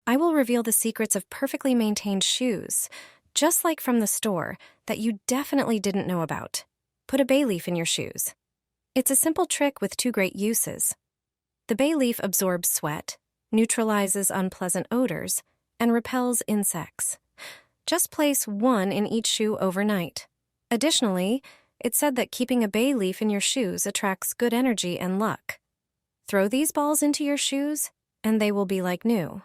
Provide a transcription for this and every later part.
I will reveal the secrets of perfectly maintained shoes, just like from the store, that you definitely didn't know about. Put a bay leaf in your shoes. It's a simple trick with two great uses. The bay leaf absorbs sweat, neutralizes unpleasant odors, and repels insects. Just place one in each shoe overnight. Additionally, it's said that keeping a bay leaf in your shoes attracts good energy and luck. Throw these balls into your shoes, and they will be like new.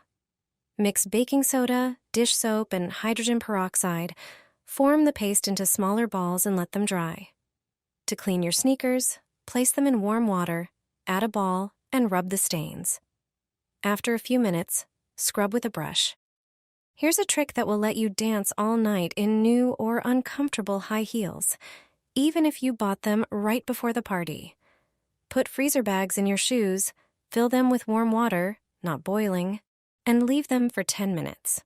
Mix baking soda, dish soap, and hydrogen peroxide. Form the paste into smaller balls and let them dry. To clean your sneakers, place them in warm water, add a ball, and rub the stains. After a few minutes, scrub with a brush. Here's a trick that will let you dance all night in new or uncomfortable high heels, even if you bought them right before the party. Put freezer bags in your shoes, fill them with warm water, not boiling, and leave them for 10 minutes.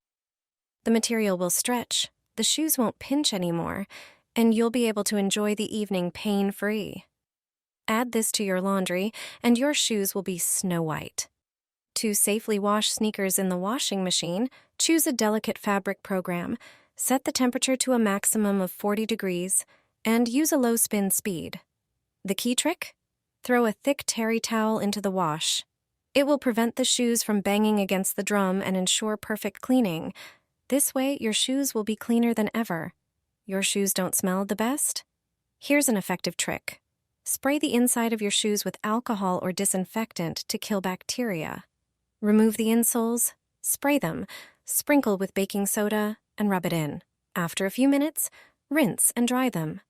The material will stretch, the shoes won't pinch anymore, and you'll be able to enjoy the evening pain-free. Add this to your laundry, and your shoes will be snow white. To safely wash sneakers in the washing machine, choose a delicate fabric program, set the temperature to a maximum of 40 degrees, and use a low spin speed. The key trick? Throw a thick terry towel into the wash. It will prevent the shoes from banging against the drum and ensure perfect cleaning. This way, your shoes will be cleaner than ever. Your shoes don't smell the best? Here's an effective trick. Spray the inside of your shoes with alcohol or disinfectant to kill bacteria. Remove the insoles, spray them, sprinkle with baking soda, and rub it in. After a few minutes, rinse and dry them.